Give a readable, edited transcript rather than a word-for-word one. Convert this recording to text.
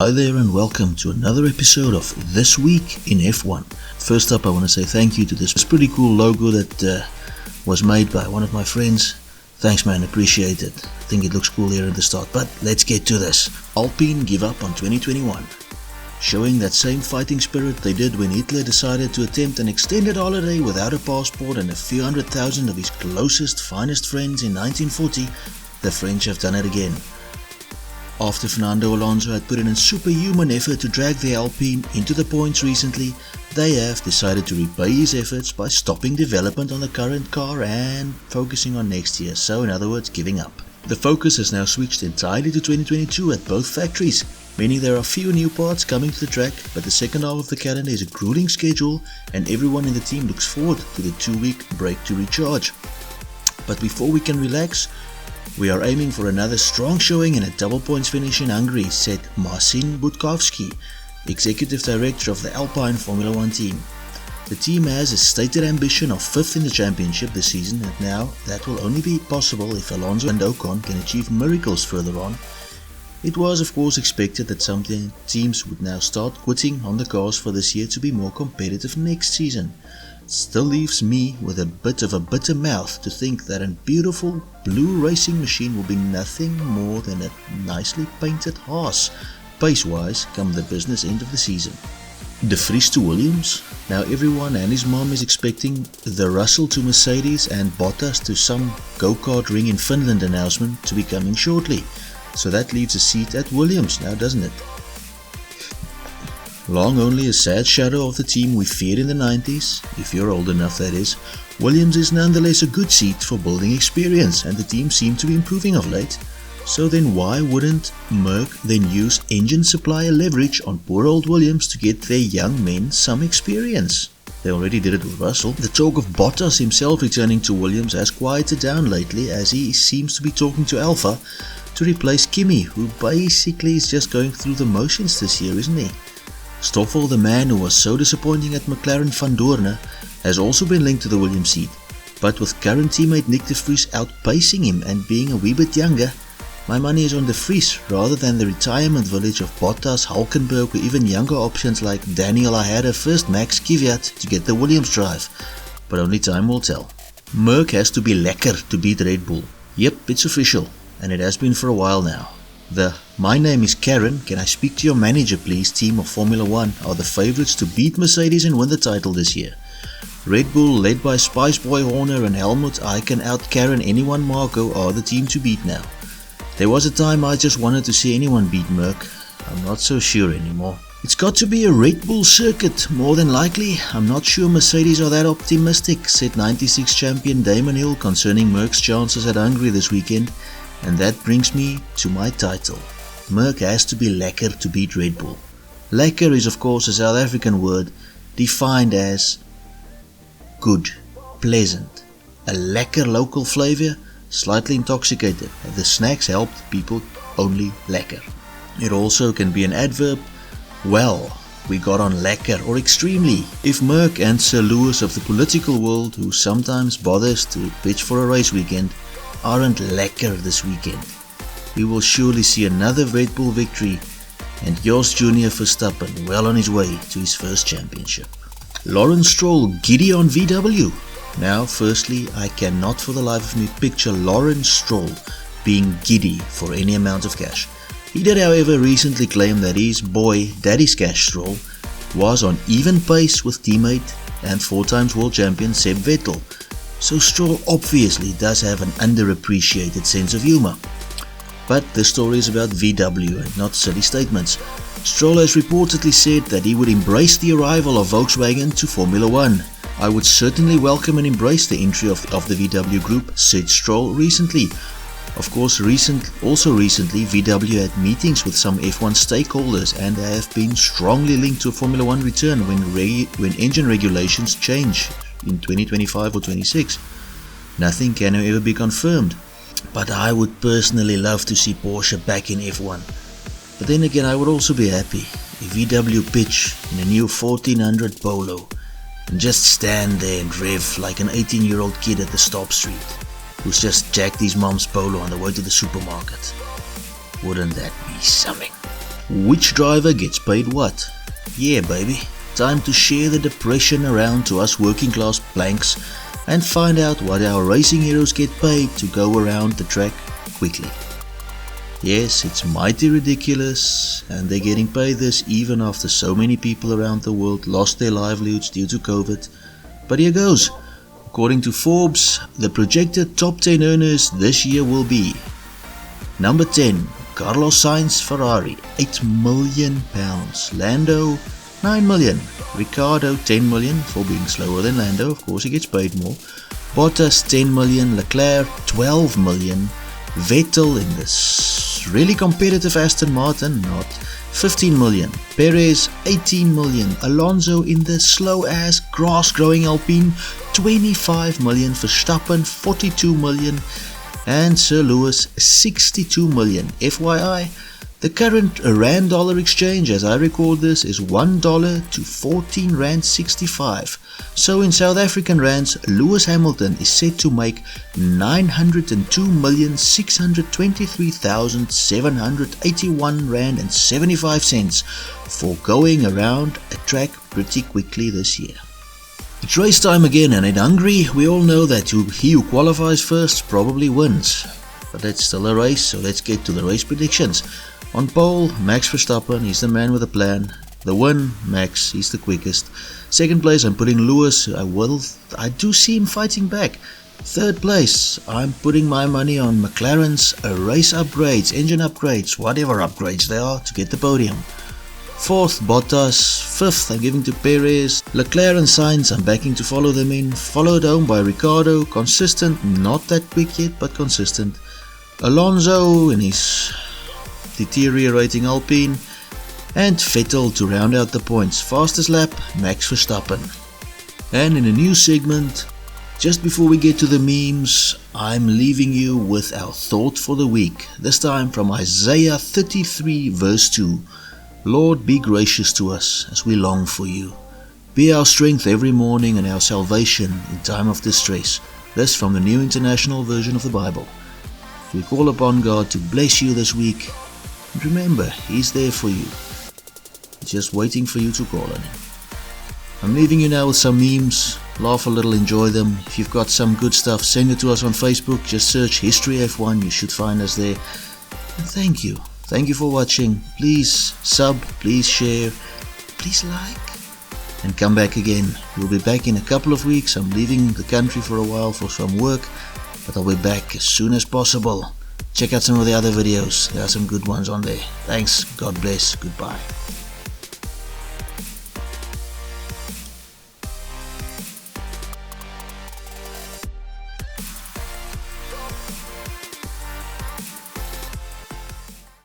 Hi there and welcome to another episode of This Week in F1. First up, I want to say thank you to this pretty cool logo that was made by one of my friends. Thanks man, appreciate it. I think it looks cool here at the start, but let's get to this. Alpine give up on 2021. Showing that same fighting spirit they did when Hitler decided to attempt an extended holiday without a passport and a few 100,000 of his closest, finest friends in 1940, the French have done it again. After Fernando Alonso had put in a superhuman effort to drag the Alpine into the points recently, they have decided to repay his efforts by stopping development on the current car and focusing on next year, so in other words, giving up. The focus has now switched entirely to 2022 at both factories, meaning there are few new parts coming to the track, but the second half of the calendar is a grueling schedule and everyone in the team looks forward to the 2-week break to recharge. But before we can relax, we are aiming for another strong showing and a double points finish in Hungary, said Marcin Budkowski, Executive Director of the Alpine Formula 1 team. The team has a stated ambition of 5th in the championship this season, and now that will only be possible if Alonso and Ocon can achieve miracles further on. It was of course expected that some teams would now start quitting on the cars for this year to be more competitive next season. Still leaves me with a bit of a bitter mouth to think that a beautiful blue racing machine will be nothing more than a nicely painted horse, pace-wise, come the business end of the season. Vries to Williams. Now everyone and his mom is expecting the Russell to Mercedes and Bottas to some go-kart ring in Finland announcement to be coming shortly. So that leaves a seat at Williams now, doesn't it? Long only a sad shadow of the team we feared in the 90s, if you're old enough that is, Williams is nonetheless a good seat for building experience and the team seem to be improving of late. So then why wouldn't Merc then use engine supplier leverage on poor old Williams to get their young men some experience? They already did it with Russell. The talk of Bottas himself returning to Williams has quieted down lately as he seems to be talking to Alpha to replace Kimi, who basically is just going through the motions this year, isn't he? Stoffel, the man who was so disappointing at McLaren Van Doorne, has also been linked to the Williams seat, but with current teammate Nick de Vries outpacing him and being a wee bit younger, my money is on de Vries rather than the retirement village of Bottas, Hulkenberg or even younger options like Daniel Aherre first Max Kvyat to get the Williams drive, but only time will tell. Merc has to be Lekker to beat Red Bull. Yep, it's official, and it has been for a while now. My name is Karen, can I speak to your manager please team of Formula 1 are the favourites to beat Mercedes and win the title this year. Red Bull led by Spice Boy Horner and Helmut Eichen out Karen anyone Marco are the team to beat now. There was a time I just wanted to see anyone beat Merc, I'm not so sure anymore. It's got to be a Red Bull circuit, more than likely. I'm not sure Mercedes are that optimistic, said 96 champion Damon Hill concerning Merc's chances at Hungary this weekend. And that brings me to my title. Merc has to be Lekker to beat Red Bull. Lekker is of course a South African word defined as good, pleasant, a lekker local flavor, slightly intoxicated. The snacks helped people only lekker. It also can be an adverb, well, we got on lekker or extremely. If Merc and Sir Lewis of the political world, who sometimes bothers to pitch for a race weekend, aren't lekker this weekend, we will surely see another Red Bull victory and Jos Jr. Verstappen well on his way to his first championship. Stroll Giddy on VW. Now firstly, I cannot for the life of me picture Stroll being giddy for any amount of cash. He did however recently claim that his boy Daddy's Cash Stroll was on even pace with teammate and 4-time world champion Seb Vettel. So Stroll obviously does have an underappreciated sense of humor. But the story is about VW and not silly statements. Stroll has reportedly said that he would embrace the arrival of Volkswagen to Formula 1. I would certainly welcome and embrace the entry of the VW group, said Stroll recently. Of course, recently VW had meetings with some F1 stakeholders and have been strongly linked to a Formula 1 return when engine regulations change in 2025 or 26. Nothing can ever be confirmed, but I would personally love to see Porsche back in F1. But then again, I would also be happy if VW pitch in a new 1400 Polo and just stand there and rev like an 18-year-old kid at the stop street who's just jacked his mom's Polo on the way to the supermarket. Wouldn't that be something? Which driver gets paid what? Yeah baby, time to share the depression around to us working class blanks and find out what our racing heroes get paid to go around the track quickly. Yes, it's mighty ridiculous, and they're getting paid this even after so many people around the world lost their livelihoods due to COVID. But here goes. According to Forbes, the projected top 10 earners this year will be: number 10, Carlos Sainz Ferrari, £8 million. Lando, $9 million. Ricciardo, $10 million for being slower than Lando, of course he gets paid more. Bottas, $10 million. Leclerc, $12 million. Vettel in this really competitive Aston Martin, not, $15 million. Perez, $18 million. Alonso in the slow ass grass growing Alpine, $25 million. Verstappen, $42 million. And Sir Lewis, $62 million. FYI, the current Rand dollar exchange as I record this is $1 to 14 Rand 65. So in South African rands, Lewis Hamilton is set to make 902,623,781 Rand and 75 cents for going around a track pretty quickly this year. It's race time again, and in Hungary we all know that he who qualifies first probably wins. But it's still a race, so let's get to the race predictions. On pole, Max Verstappen, he's the man with a plan. The win, Max, he's the quickest. Second place, I'm putting Lewis. I do see him fighting back. Third place, I'm putting my money on McLaren's race upgrades, engine upgrades, whatever upgrades they are, to get the podium. Fourth, Bottas. Fifth, I'm giving to Perez. Leclerc and Sainz, I'm backing to follow them in. Followed home by Ricciardo, consistent, not that quick yet, but consistent. Alonso in his deteriorating Alpine. And Vettel to round out the points. Fastest lap, Max Verstappen. And in a new segment, just before we get to the memes, I'm leaving you with our thought for the week. This time from Isaiah 33 verse 2. Lord, be gracious to us as we long for you. Be our strength every morning and our salvation in time of distress. This from the New International Version of the Bible. We call upon God to bless you this week. And remember, He's there for you. He's just waiting for you to call on Him. I'm leaving you now with some memes. Laugh a little, enjoy them. If you've got some good stuff, send it to us on Facebook. Just search History F1. You should find us there. And thank you. Thank you for watching. Please sub, please share, please like, and come back again. We'll be back in a couple of weeks. I'm leaving the country for a while for some work, but I'll be back as soon as possible. Check out some of the other videos. There are some good ones on there. Thanks. God bless. Goodbye.